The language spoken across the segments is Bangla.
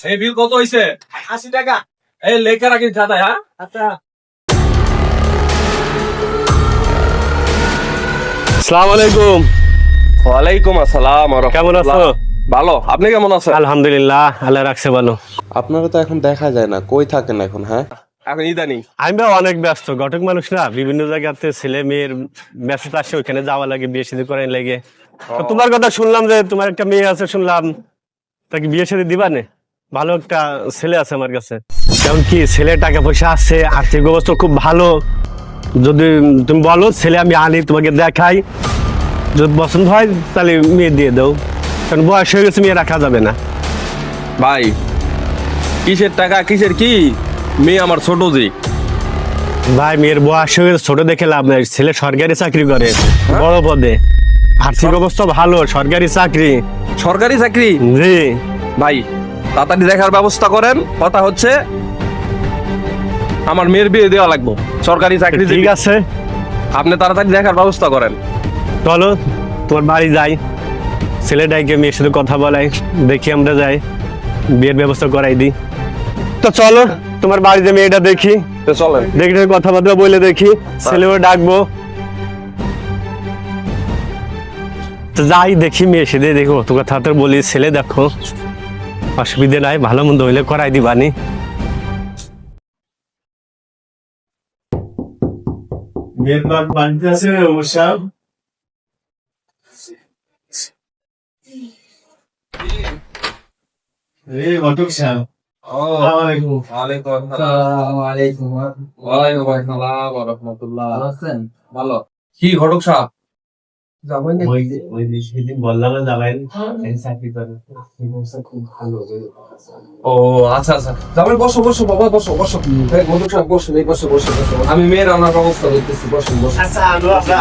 এই বিল কত হইছে? 80 টাকা। এই লেখা রাখিস খাতায়, হ্যাঁ? আচ্ছা। আসসালামু আলাইকুম। ওয়ালাইকুম আসসালাম। কেমন আছো? ভালো, আপনি কেমন আছেন? আলহামদুলিল্লাহ, আল্লাহ রাখছে ভালো। আপনারা তো এখন দেখা যায় না, কই থাকেন এখন? হ্যাঁ, এখন ইদানিং আমি বা অনেক ব্যস্ত, ঘটক মানুষ না, বিভিন্ন জায়গাতে ছেলে মেয়ের মেসেজ আসে, ওইখানে যাওয়া লাগে, বিয়ে শাদী করার লাগে। তো তোমার কথা শুনলাম যে তোমার একটা মেয়ে আছে, শুনলাম তাকে বিয়ে শাদী দিবা নে? ভালো একটা ছেলে আছে আমার কাছে। যেমন কি ছেলে টাকা পয়সা আছে, আর্থিক অবস্থা খুব ভালো। যদি তুমি বলো ছেলে আমি আনি, তোমাকে দেখাই, যদি পছন্দ হয় তাহলে মেয়ে দিয়ে দাও, কারণ বয়স হয়ে গেছে, মেয়ে রাখা যাবে না। ভাই, কিসের টাকা কিসের কি? মেয়ে আমার ছোট জি। ভাই মেয়ের বয়স হয়ে গেছে, ছোট দেখে লাভ নাই। ছেলে সরকারি চাকরি করে, বড় পদে, আর্থিক অবস্থা ভালো, সরকারি চাকরি। সরকারি চাকরি? জি ভাই, তাড়াতাড়ি দেখার ব্যবস্থা করেন। কথা হচ্ছে আমার মেয়ের বিয়ে দেওয়া লাগবে, সরকারি চাকরি। ঠিক আছে, আপনি তাড়াতাড়ি দেখার ব্যবস্থা করেন। চলো তোমার বাড়ি যাই, ছেলেটাকে মেয়ের সাথে কথা বলাই, দেখি আমরা যাই, বিয়ের ব্যবস্থা করাই দিই। তো চলো তোমার বাড়িতে মেয়েটা দেখি, তো চলেন। দেখি কথাবার্তা বলে দেখি, ছেলেও ডাকবো। তো যাই দেখি, মেয়ে এসে দিয়ে দেখো, তো কথা তো বলি, ছেলে দেখো, অসুবিধে নাই, ভালো মন্দ হইলে করাই দিবানি। মেয়ের বাড়িতে আছে অবশ্য। ঘটক সাহেব, ভালো। কি ঘটক সাহেব? বললাম যাবেন, ও আচ্ছা আচ্ছা, যাবেন। বসো বসো বাবা, বসো বসো। ঘটক সাহেব বসো, এই বসো বসো বসো। আমি মেয়ের আনার ব্যবস্থা করতেছি, বসুন বসুন। আচ্ছা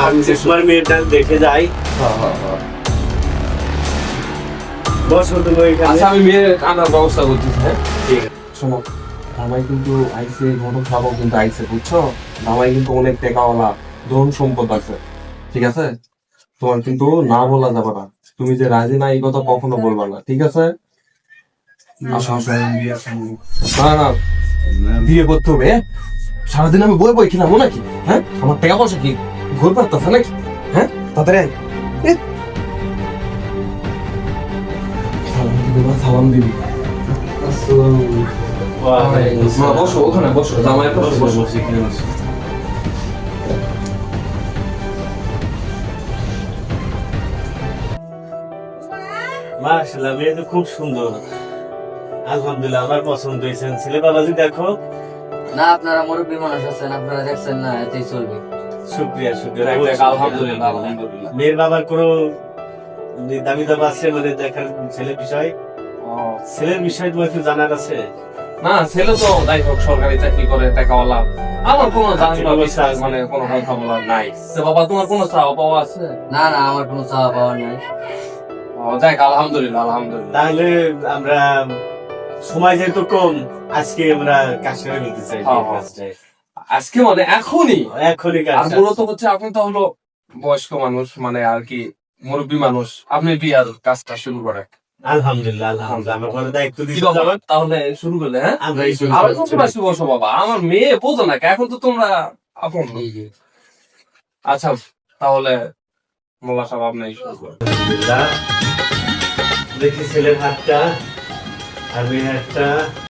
আমি তোমার মেয়েটা দেখে যাই। হ্যাঁ হ্যাঁ হ্যাঁ। বসো তুমি ওইখানে। আচ্ছা, আমি মেয়ের আনার ব্যবস্থা করতেছি। হ্যাঁ, ঠিক আছে। শোনো, জামাই কিন্তু আইসে, ঘটক সাহেবও কিন্তু আইসে, বুঝছো? জামাই কিন্তু অনেক টাকাওয়ালা, ধন সম্পদ আছে, ঠিক আছে? তোমার কিন্তু না বলা যাবে না। তুমি যে রাজি না, এই কথা কখনো বলবা না, ঠিক আছে? আসো, আসো। না না, বিয়ে করতে হবে। সারাদিন আমি বই বই কিনাবো নাকি? হ্যাঁ, আমার টাকা পয়সা কি ঘুর পারতেছে নাকি? হ্যাঁ, তাড়াতাড়ি আয়। সালাম দিবি। মা, বসো ওখানে, বসো জামাইয়ের পাশে বসো। মাশাআল্লাহ, মেয়ে তো খুব সুন্দর, আলহামদুলিল্লাহ, আমার পছন্দ হয়েছে। ছেলে বাবাজি দেখো। না, আপনারা মুরব্বী মানুষ আছেন, আপনারা দেখছেন না, এতেই চলবে। শুক্রিয়া শুক্রিয়া। আলহামদুলিল্লাহ আলহামদুলিল্লাহ। মেয়ের বাবার কোনো দাবি দাবা আছে মানে দেখার ছেলের বিষয়? ছেলের বিষয় তোমার কি জানার আছে? না, ছেলে তো যাই হোক সরকারি চাকরি করে, টাকাওয়ালা। আমার কোনো জানার বিষয় মানে কোনো কথা বলার নাই। তো বাবা, তোমার কোনো চাওয়া পাওয়া আছে? না না, আমার কোনো চাওয়া পাওয়া নাই। যাক, আলহামদুলিল্লাহ আলহামদুলিল্লাহ। তাহলে আমরা সময় যেহেতু কম, আজকে আমরা কাজ করে নিতে চাই। হ্যাঁ, হ্যাঁ। আজকে মানে এখনই এখনই আর কাজ। মূলত হচ্ছে আপনি তো হলো বয়স্ক মানুষ, মানে আর কি মুরব্বী মানুষ, আপনি বিয়ার কাজটা শুরু করেন। আলহামদুলিল্লাহ আলহামদুলিল্লাহ, আমার কোনো দায়িত্ব কি দিতে বাবা, হবে। তাহলে শুরু করলে? হ্যাঁ, আমরাই শুরু আবার করছি। তুমি পাশে বসো বাবা, আমার মেয়ে বোঝো না, এখন তো তোমরা আপন। আচ্ছা, তাহলে মোল্লা সাহেব আপনি শুরু করেন। আলহামদুলিল্লাহ। দেখি ছেলের হাতটা আর মেয়ের হাতটা।